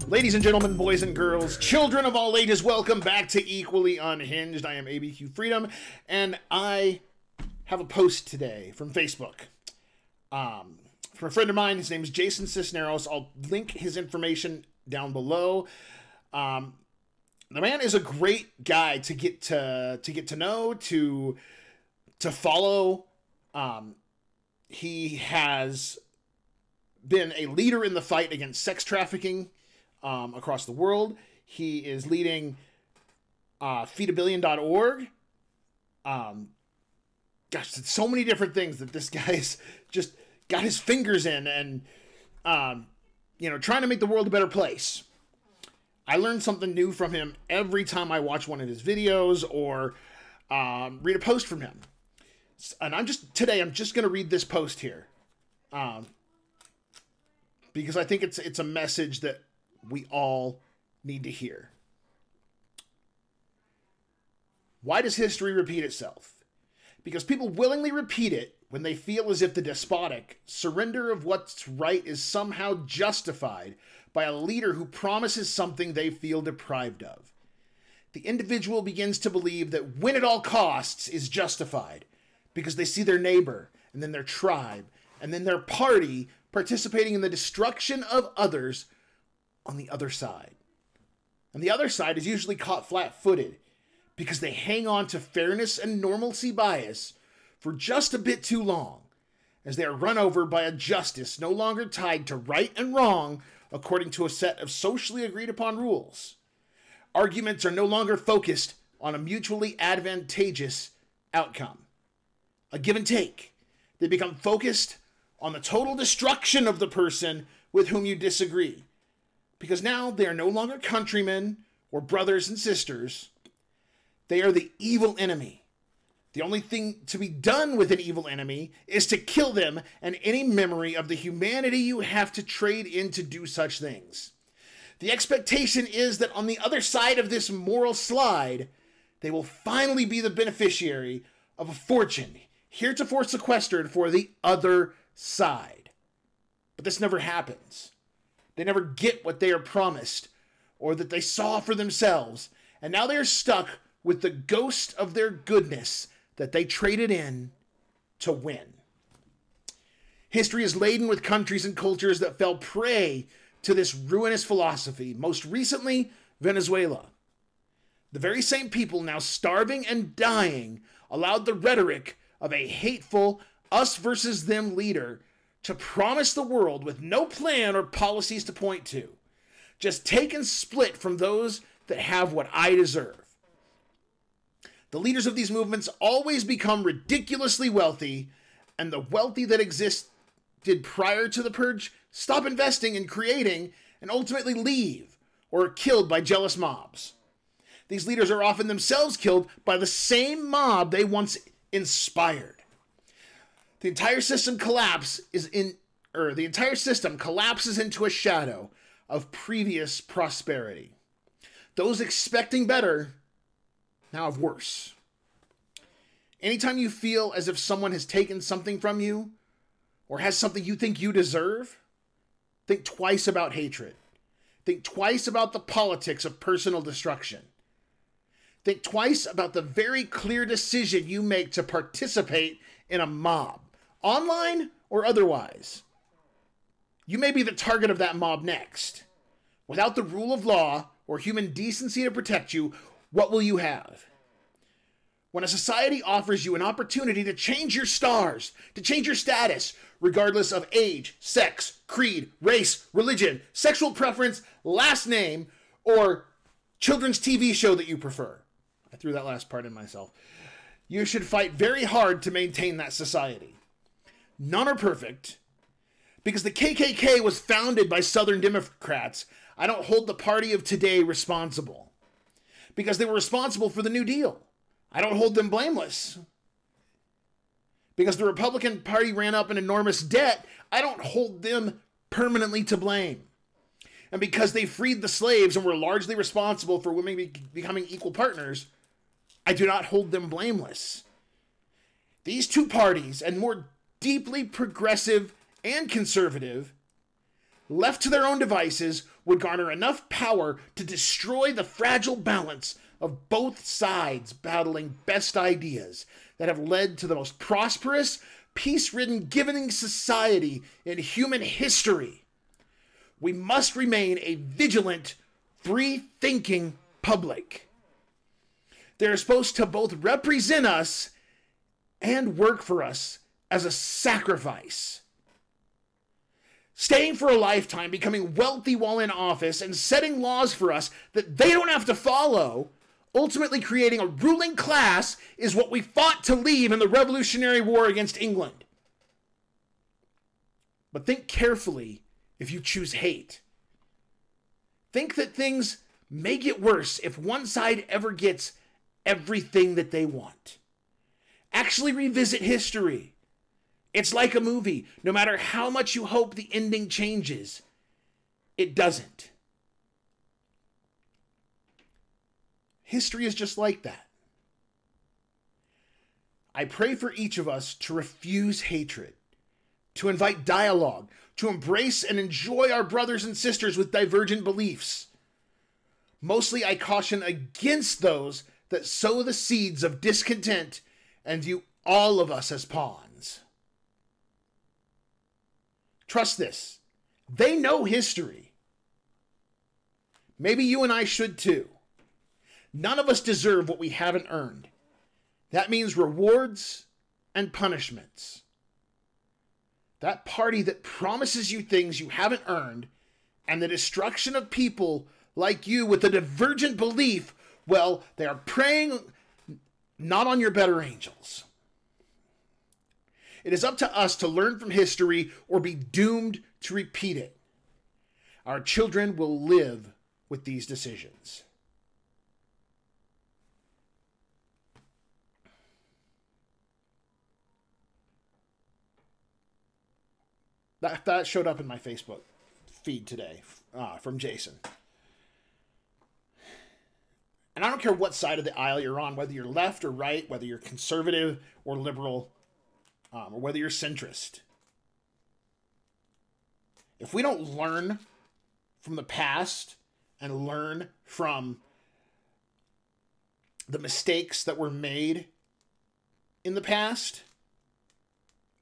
Ladies and gentlemen, boys and girls, children of all ages, welcome back to Equally Unhinged. I am ABQ Freedom, and I have a post today from Facebook. From a friend of mine. His name is Jason Cisneros. I'll link his information down below. The man is a great guy to get to know, to follow. He has been a leader in the fight against sex trafficking across the world. He is leading feedabillion.org. Gosh, so many different things that this guy's just got his fingers in, and trying to make the world a better place. I learn something new from him every time I watch one of his videos or read a post from him. And today I'm just going to read this post here, because I think it's a message that we all need to hear. Why does history repeat itself? Because people willingly repeat it when they feel as if the despotic surrender of what's right is somehow justified by a leader who promises something they feel deprived of. The individual begins to believe that win at all costs is justified because they see their neighbor and then their tribe and then their party participating in the destruction of others on the other side. And the other side is usually caught flat-footed because they hang on to fairness and normalcy bias for just a bit too long, as they are run over by a justice no longer tied to right and wrong according to a set of socially agreed upon rules. Arguments are no longer focused on a mutually advantageous outcome, a give and take. They become focused on the total destruction of the person with whom you disagree, because now they are no longer countrymen or brothers and sisters. They are the evil enemy. The only thing to be done with an evil enemy is to kill them and any memory of the humanity you have to trade in to do such things. The expectation is that on the other side of this moral slide, they will finally be the beneficiary of a fortune heretofore sequestered for the other side. But this never happens. They never get what they are promised or that they saw for themselves, and now they are stuck with the ghost of their goodness that they traded in to win. History is laden with countries and cultures that fell prey to this ruinous philosophy, most recently Venezuela. The very same people now starving and dying allowed the rhetoric of a hateful us versus them leader to promise the world with no plan or policies to point to. Just take and split from those that have what I deserve. The leaders of these movements always become ridiculously wealthy, and the wealthy that existed prior to the purge stop investing and creating and ultimately leave or are killed by jealous mobs. These leaders are often themselves killed by the same mob they once inspired. The entire system collapses into a shadow of previous prosperity. Those expecting better now have worse. Anytime you feel as if someone has taken something from you or has something you think you deserve, think twice about hatred. Think twice about the politics of personal destruction. Think twice about the very clear decision you make to participate in a mob, online or otherwise. You may be the target of that mob next. Without the rule of law or human decency to protect you, what will you have? When a society offers you an opportunity to change your stars, to change your status, regardless of age, sex, creed, race, religion, sexual preference, last name, or children's TV show that you prefer. I threw that last part in myself. You should fight very hard to maintain that society. None are perfect. Because the KKK was founded by Southern Democrats, I don't hold the party of today responsible. Because they were responsible for the New Deal, I don't hold them blameless. Because the Republican Party ran up an enormous debt, I don't hold them permanently to blame. And because they freed the slaves and were largely responsible for women becoming equal partners, I do not hold them blameless. These two parties, and more deeply progressive and conservative, left to their own devices, would garner enough power to destroy the fragile balance of both sides battling best ideas that have led to the most prosperous, peace-ridden, giving society in human history. We must remain a vigilant, free-thinking public. They're supposed to both represent us and work for us as a sacrifice. Staying for a lifetime, becoming wealthy while in office, and setting laws for us that they don't have to follow, ultimately creating a ruling class, is what we fought to leave in the Revolutionary War against England. But think carefully if you choose hate. Think that things may get worse if one side ever gets everything that they want. Actually revisit history. It's like a movie. No matter how much you hope the ending changes, it doesn't. History is just like that. I pray for each of us to refuse hatred, to invite dialogue, to embrace and enjoy our brothers and sisters with divergent beliefs. Mostly, I caution against those that sow the seeds of discontent and view all of us as pawns. Trust this. They know history. Maybe you and I should too. None of us deserve what we haven't earned. That means rewards and punishments. That party that promises you things you haven't earned, and the destruction of people like you with a divergent belief, well, they are preying not on your better angels. It is up to us to learn from history or be doomed to repeat it. Our children will live with these decisions. That showed up in my Facebook feed today from Jason. And I don't care what side of the aisle you're on, whether you're left or right, whether you're conservative or liberal, or whether you're centrist. If we don't learn from the past and learn from the mistakes that were made in the past,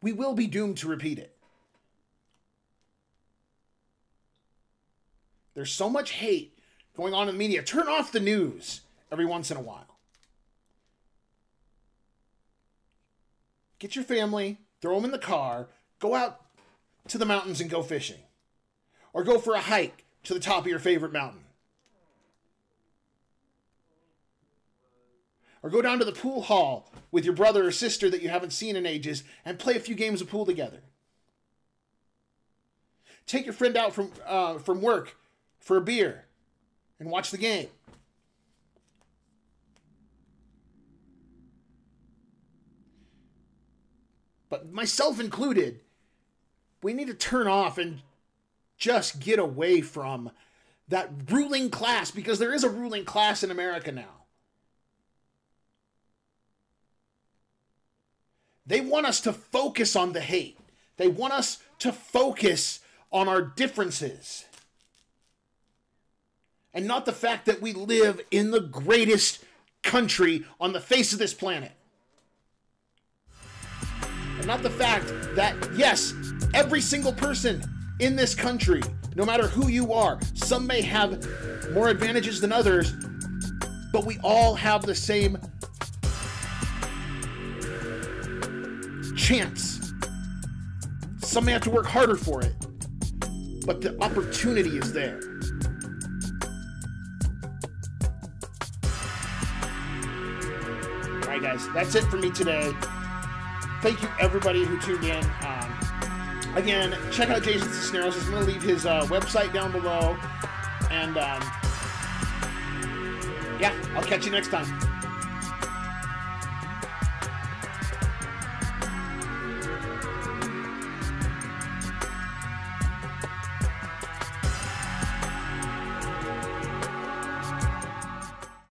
we will be doomed to repeat it. There's so much hate going on in the media. Turn off the news every once in a while. Get your family, throw them in the car, go out to the mountains and go fishing. Or go for a hike to the top of your favorite mountain. Or go down to the pool hall with your brother or sister that you haven't seen in ages and play a few games of pool together. Take your friend out from work for a beer and watch the game. But myself included, we need to turn off and just get away from that ruling class, because there is a ruling class in America now. They want us to focus on the hate. They want us to focus on our differences. And not the fact that we live in the greatest country on the face of this planet. And not the fact that, yes, every single person in this country, no matter who you are, some may have more advantages than others, but we all have the same chance. Some may have to work harder for it, but the opportunity is there. All right, guys, that's it for me today. Thank you, everybody who tuned in. Again, check out Jason Cisneros. I'm going to leave his website down below. And, yeah, I'll catch you next time.